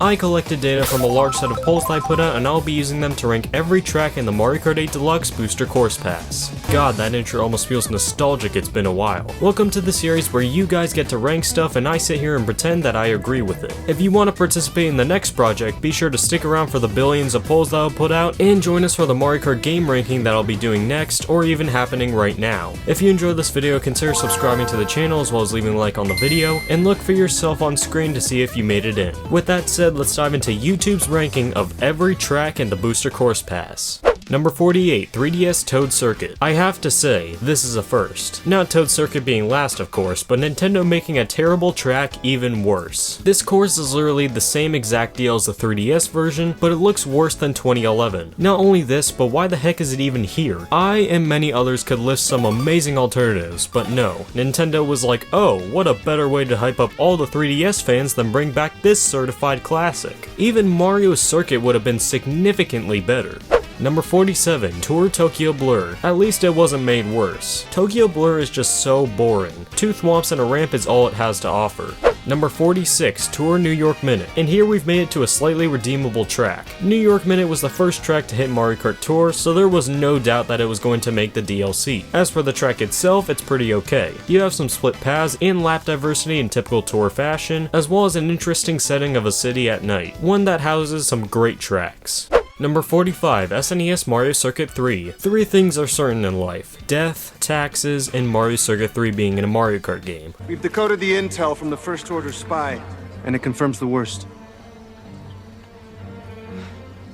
I collected data from a large set of polls that I put out, and I'll be using them to rank every track in the Mario Kart 8 Deluxe Booster Course Pass. God, that intro almost feels nostalgic, it's been a while. Welcome to the series where you guys get to rank stuff and I sit here and pretend that I agree with it. If you want to participate in the next project, be sure to stick around for the billions of polls that I'll put out, and join us for the Mario Kart game ranking that I'll be doing next, or even happening right now. If you enjoyed this video, consider subscribing to the channel as well as leaving a like on the video, and look for yourself on screen to see if you made it in. With that said, let's dive into YouTube's ranking of every track in the Booster Course Pass. Number 48, 3DS Toad Circuit. I have to say, this is a first. Not Toad Circuit being last, of course, but Nintendo making a terrible track even worse. This course is literally the same exact deal as the 3DS version, but it looks worse than 2011. Not only this, but why the heck is it even here? I and many others could list some amazing alternatives, but no. Nintendo was like, oh, what a better way to hype up all the 3DS fans than bring back this certified classic. Even Mario's Circuit would have been significantly better. Number 47, Tour Tokyo Blur. At least it wasn't made worse. Tokyo Blur is just so boring. 2 thwomps and a ramp is all it has to offer. Number 46, Tour New York Minute. And here we've made it to a slightly redeemable track. New York Minute was the first track to hit Mario Kart Tour, so there was no doubt that it was going to make the DLC. As for the track itself, it's pretty okay. You have some split paths and lap diversity in typical Tour fashion, as well as an interesting setting of a city at night, one that houses some great tracks. Number 45, SNES Mario Circuit 3. 3 things are certain in life: death, taxes, and Mario Circuit 3 being in a Mario Kart game. We've decoded the intel from the First Order spy, and it confirms the worst.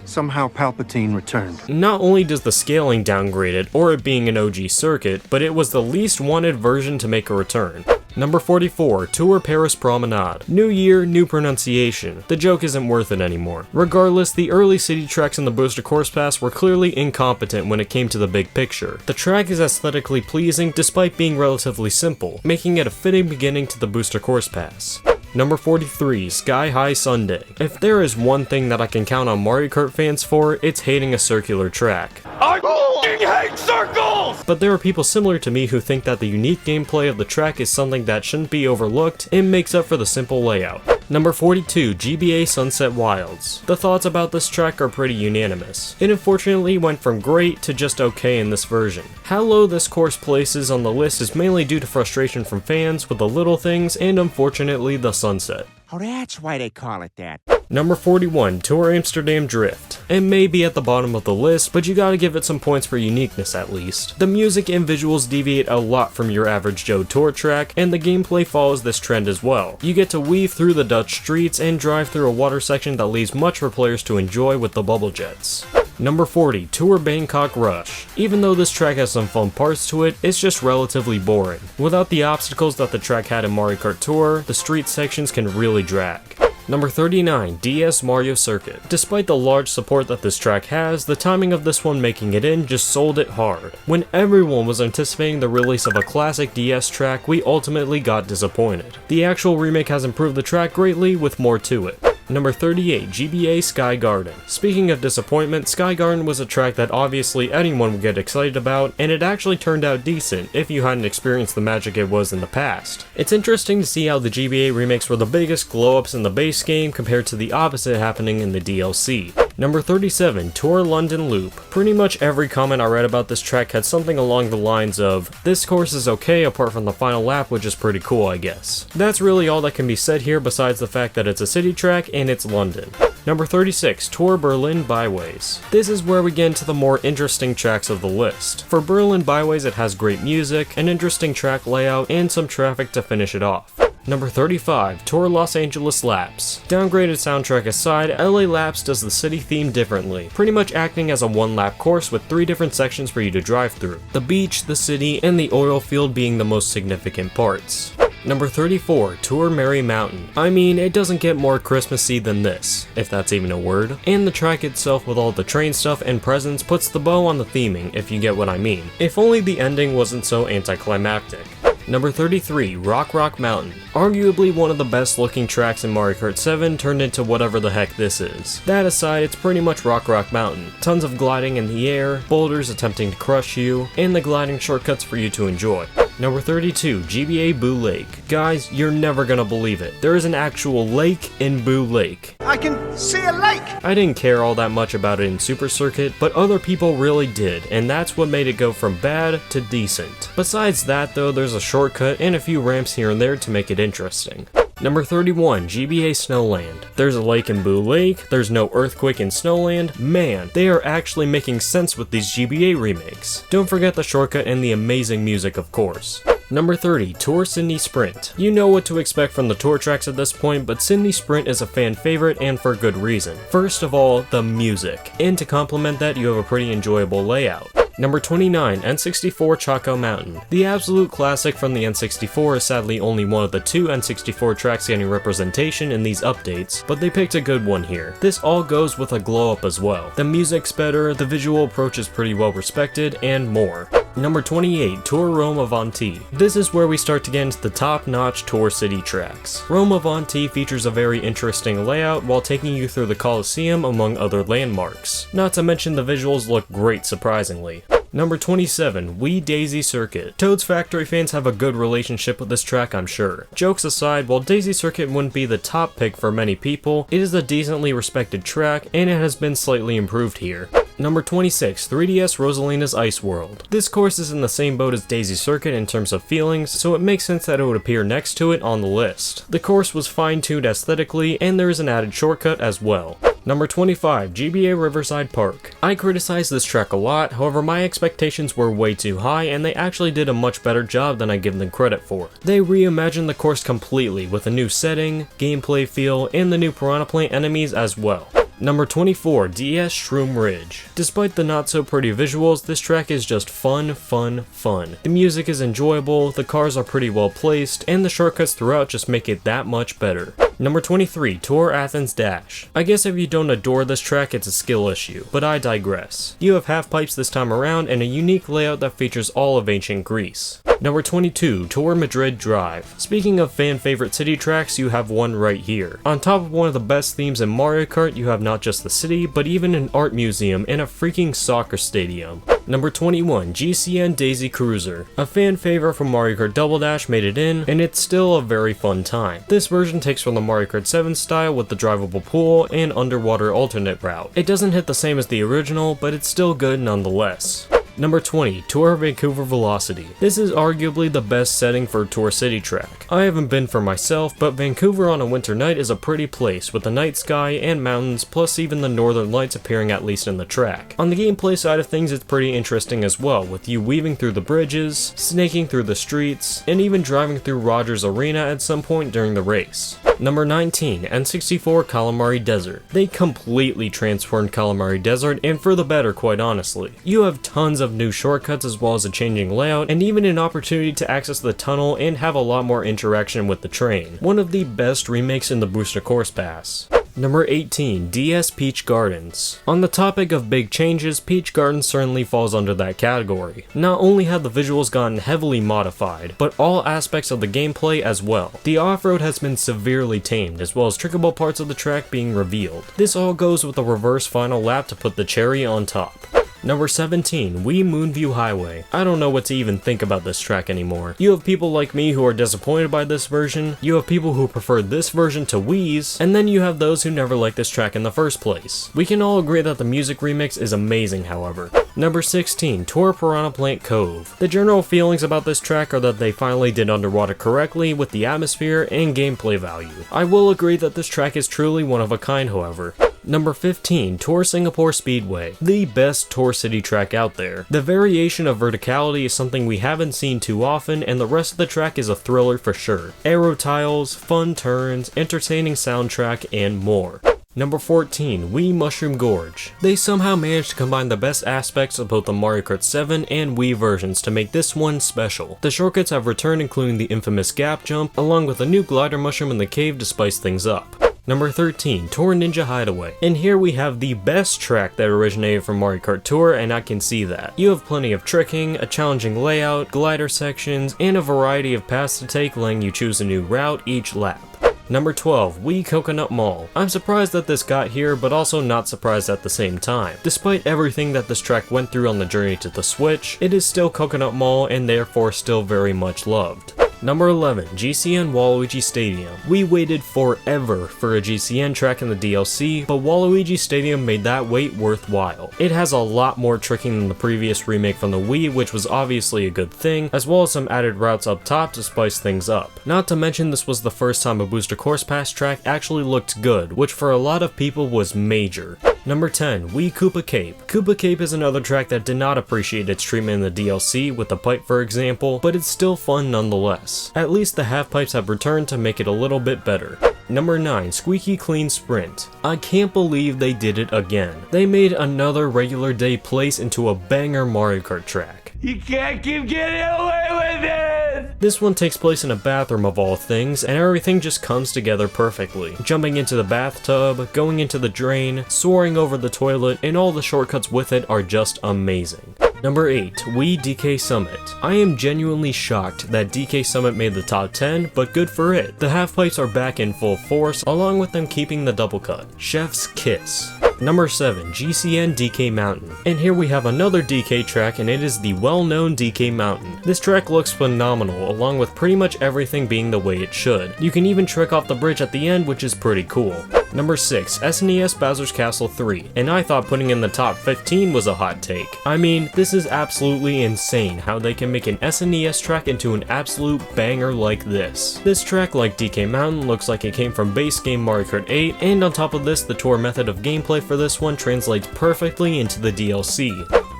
Somehow Palpatine returned. Not only does the scaling downgrade it, or it being an OG circuit, but it was the least wanted version to make a return. Number 44, Tour Paris Promenade. New year, new pronunciation. The joke isn't worth it anymore. Regardless, the early city tracks in the Booster Course Pass were clearly incompetent when it came to the big picture. The track is aesthetically pleasing despite being relatively simple, making it a fitting beginning to the Booster Course Pass. Number 43, Sky High Sundae. If there is one thing that I can count on Mario Kart fans for, it's hating a circular track. I hate circles! But there are people similar to me who think that the unique gameplay of the track is something that shouldn't be overlooked and makes up for the simple layout. Number 42, GBA Sunset Wilds. The thoughts about this track are pretty unanimous. It unfortunately went from great to just okay in this version. How low this course places on the list is mainly due to frustration from fans with the little things and unfortunately the sunset. Oh, that's why they call it that. Number 41, Tour Amsterdam Drift. It may be at the bottom of the list, but you gotta give it some points for uniqueness at least. The music and visuals deviate a lot from your average Joe Tour track, and the gameplay follows this trend as well. You get to weave through the Dutch streets and drive through a water section that leaves much for players to enjoy with the bubble jets. Number 40, Tour Bangkok Rush. Even though this track has some fun parts to it, it's just relatively boring. Without the obstacles that the track had in Mario Kart Tour, the street sections can really drag. Number 39, DS Mario Circuit. Despite the large support that this track has, the timing of this one making it in just sold it hard. When everyone was anticipating the release of a classic DS track, we ultimately got disappointed. The actual remake has improved the track greatly with more to it. Number 38, GBA Sky Garden. Speaking of disappointment, Sky Garden was a track that obviously anyone would get excited about, and it actually turned out decent if you hadn't experienced the magic it was in the past. It's interesting to see how the GBA remakes were the biggest glow-ups in the base game compared to the opposite happening in the DLC. Number 37, Tour London Loop. Pretty much every comment I read about this track had something along the lines of, this course is okay apart from the final lap, which is pretty cool I guess. That's really all that can be said here besides the fact that it's a city track and it's London. Number 36, Tour Berlin Byways. This is where we get into the more interesting tracks of the list. For Berlin Byways it has great music, an interesting track layout, and some traffic to finish it off. Number 35, Tour Los Angeles Laps. Downgraded soundtrack aside, LA Laps does the city theme differently, pretty much acting as a one-lap course with 3 different sections for you to drive through. The beach, the city, and the oil field being the most significant parts. Number 34, Tour Merry Mountain. I mean, it doesn't get more Christmassy than this, if that's even a word. And the track itself with all the train stuff and presents puts the bow on the theming, if you get what I mean. If only the ending wasn't so anticlimactic. Number 33, Rock Mountain. Arguably one of the best looking tracks in Mario Kart 7 turned into whatever the heck this is. That aside, it's pretty much Rock Mountain. Tons of gliding in the air, boulders attempting to crush you, and the gliding shortcuts for you to enjoy. Number 32, GBA Boo Lake. Guys, you're never gonna believe it. There is an actual lake in Boo Lake. I can see a lake! I didn't care all that much about it in Super Circuit, but other people really did, and that's what made it go from bad to decent. Besides that though, there's a shortcut and a few ramps here and there to make it interesting. Number 31, GBA Snowland. There's a lake in Boo Lake, there's no earthquake in Snowland. Man, they are actually making sense with these GBA remakes. Don't forget the shortcut and the amazing music, of course. Number 30, Tour Sydney Sprint. You know what to expect from the tour tracks at this point, but Sydney Sprint is a fan favorite and for good reason. First of all, the music. And to complement that, you have a pretty enjoyable layout. Number 29, N64 Choco Mountain. The absolute classic from the N64 is sadly only one of the 2 N64 tracks getting representation in these updates, but they picked a good one here. This all goes with a glow up as well. The music's better, the visual approach is pretty well respected, and more. Number 28, Tour Rome Avanti. This is where we start to get into the top-notch Tour City tracks. Rome Avanti features a very interesting layout while taking you through the Colosseum among other landmarks. Not to mention the visuals look great surprisingly. Number 27, Wee Daisy Circuit. Toad's Factory fans have a good relationship with this track, I'm sure. Jokes aside, while Daisy Circuit wouldn't be the top pick for many people, it is a decently respected track and it has been slightly improved here. Number 26, 3DS Rosalina's Ice World. This course is in the same boat as Daisy Circuit in terms of feelings, so it makes sense that it would appear next to it on the list. The course was fine-tuned aesthetically, and there is an added shortcut as well. Number 25, GBA Riverside Park. I criticized this track a lot, however my expectations were way too high and they actually did a much better job than I give them credit for. They reimagined the course completely with a new setting, gameplay feel, and the new Piranha Plant enemies as well. Number 24, DS Shroom Ridge. Despite the not so pretty visuals, this track is just fun. The music is enjoyable, the cars are pretty well placed, and the shortcuts throughout just make it that much better. Number 23, Tour Athens Dash. I guess if you don't adore this track, it's a skill issue, but I digress. You have half pipes this time around and a unique layout that features all of ancient Greece. Number 22, Tour Madrid Drive. Speaking of fan favorite city tracks, you have one right here. On top of one of the best themes in Mario Kart, you have not just the city, but even an art museum and a freaking soccer stadium. Number 21, GCN Daisy Cruiser. A fan favorite from Mario Kart Double Dash made it in, and it's still a very fun time. This version takes from the Mario Kart 7 style with the drivable pool and underwater alternate route. It doesn't hit the same as the original, but it's still good nonetheless. Number 20, Tour Vancouver Velocity. This is arguably the best setting for a Tour City track. I haven't been for myself, but Vancouver on a winter night is a pretty place with the night sky and mountains, plus even the northern lights appearing at least in the track. On the gameplay side of things, it's pretty interesting as well, with you weaving through the bridges, snaking through the streets, and even driving through Rogers Arena at some point during the race. Number 19, N64 Calamari Desert. They completely transformed Calamari Desert, and for the better, quite honestly. You have tons of new shortcuts as well as a changing layout, and even an opportunity to access the tunnel and have a lot more interaction with the train. One of the best remakes in the Booster Course Pass. Number 18, DS Peach Gardens. On the topic of big changes, Peach Gardens certainly falls under that category. Not only have the visuals gotten heavily modified, but all aspects of the gameplay as well. The off-road has been severely tamed, as well as trickable parts of the track being revealed. This all goes with a reverse final lap to put the cherry on top. Number 17, Wii Moonview Highway. I don't know what to even think about this track anymore. You have people like me who are disappointed by this version, you have people who prefer this version to Wii's, and then you have those who never liked this track in the first place. We can all agree that the music remix is amazing, however. Number 16, Tour Piranha Plant Cove. The general feelings about this track are that they finally did underwater correctly with the atmosphere and gameplay value. I will agree that this track is truly one of a kind, however. Number 15, Tour Singapore Speedway. The best Tour City track out there. The variation of verticality is something we haven't seen too often, and the rest of the track is a thriller for sure. Aero tiles, fun turns, entertaining soundtrack, and more. Number 14, Wii Mushroom Gorge. They somehow managed to combine the best aspects of both the Mario Kart 7 and Wii versions to make this one special. The shortcuts have returned, including the infamous gap jump, along with a new glider mushroom in the cave to spice things up. Number 13, Tour Ninja Hideaway. And here we have the best track that originated from Mario Kart Tour, and I can see that. You have plenty of tricking, a challenging layout, glider sections, and a variety of paths to take, letting you choose a new route each lap. Number 12, Wii Coconut Mall. I'm surprised that this got here, but also not surprised at the same time. Despite everything that this track went through on the journey to the Switch, it is still Coconut Mall and therefore still very much loved. Number 11, GCN Waluigi Stadium. We waited forever for a GCN track in the DLC, but Waluigi Stadium made that wait worthwhile. It has a lot more tricking than the previous remake from the Wii, which was obviously a good thing, as well as some added routes up top to spice things up. Not to mention this was the first time a Booster Course Pass track actually looked good, which for a lot of people was major. Number 10, Wii Koopa Cape. Koopa Cape is another track that did not appreciate its treatment in the DLC, with the pipe for example, but it's still fun nonetheless. At least the half pipes have returned to make it a little bit better. Number 9, Squeaky Clean Sprint. I can't believe they did it again. They made another regular day place into a banger Mario Kart track. You can't keep getting away with it! This one takes place in a bathroom of all things, and everything just comes together perfectly. Jumping into the bathtub, going into the drain, soaring over the toilet, and all the shortcuts with it are just amazing. Number 8, Wii DK Summit. I am genuinely shocked that DK Summit made the top 10, but good for it. The half pipes are back in full force, along with them keeping the double cut. Chef's kiss. Number 7, GCN DK Mountain. And here we have another DK track, and it is the well-known DK Mountain. This track looks phenomenal, along with pretty much everything being the way it should. You can even trick off the bridge at the end, which is pretty cool. Number 6, SNES Bowser's Castle 3, and I thought putting in the top 15 was a hot take. I mean, this is absolutely insane how they can make an SNES track into an absolute banger like this. This track, like DK Mountain, looks like it came from base game Mario Kart 8, and on top of this, the tour method of gameplay for this one translates perfectly into the DLC.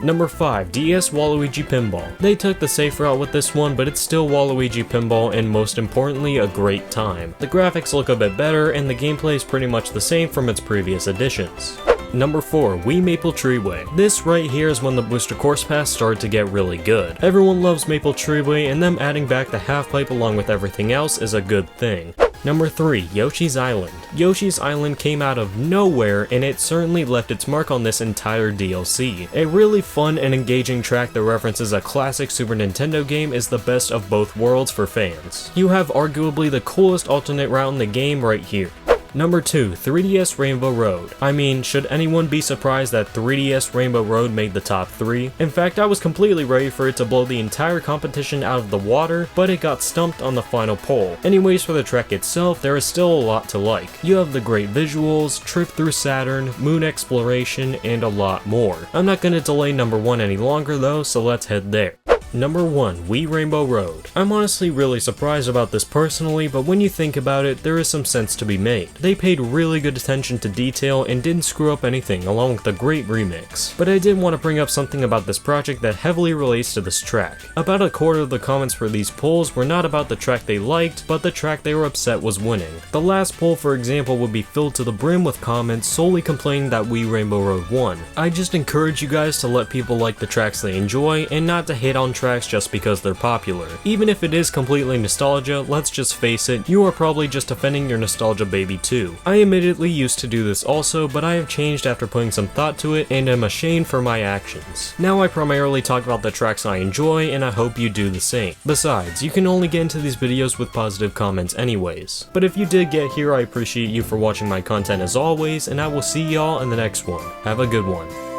Number 5, DS Waluigi Pinball. They took the safe route with this one, but it's still Waluigi Pinball and most importantly, a great time. The graphics look a bit better and the gameplay is pretty much the same from its previous editions. Number 4, Wii Maple Treeway. This right here is when the Booster Course Pass started to get really good. Everyone loves Maple Treeway, and them adding back the half pipe along with everything else is a good thing. Number 3, Yoshi's Island. Yoshi's Island came out of nowhere and it certainly left its mark on this entire DLC. A really fun and engaging track that references a classic Super Nintendo game is the best of both worlds for fans. You have arguably the coolest alternate route in the game right here. Number 2, 3DS Rainbow Road. I mean, should anyone be surprised that 3DS Rainbow Road made the top 3? In fact, I was completely ready for it to blow the entire competition out of the water, but it got stumped on the final poll. Anyways, for the track itself, there is still a lot to like. You have the great visuals, trip through Saturn, moon exploration, and a lot more. I'm not gonna delay number 1 any longer though, so let's head there. Number 1, Wii Rainbow Road. I'm honestly really surprised about this personally, but when you think about it, there is some sense to be made. They paid really good attention to detail and didn't screw up anything, along with a great remix. But I did want to bring up something about this project that heavily relates to this track. About a quarter of the comments for these polls were not about the track they liked, but the track they were upset was winning. The last poll, for example, would be filled to the brim with comments solely complaining that Wii Rainbow Road won. I just encourage you guys to let people like the tracks they enjoy, and not to hate on tracks just because they're popular. Even if it is completely nostalgia, let's just face it, you are probably just offending your nostalgia baby too. I admittedly used to do this also, but I have changed after putting some thought to it and am ashamed for my actions. Now I primarily talk about the tracks I enjoy, and I hope you do the same. Besides, you can only get into these videos with positive comments anyways. But if you did get here, I appreciate you for watching my content as always, and I will see y'all in the next one. Have a good one.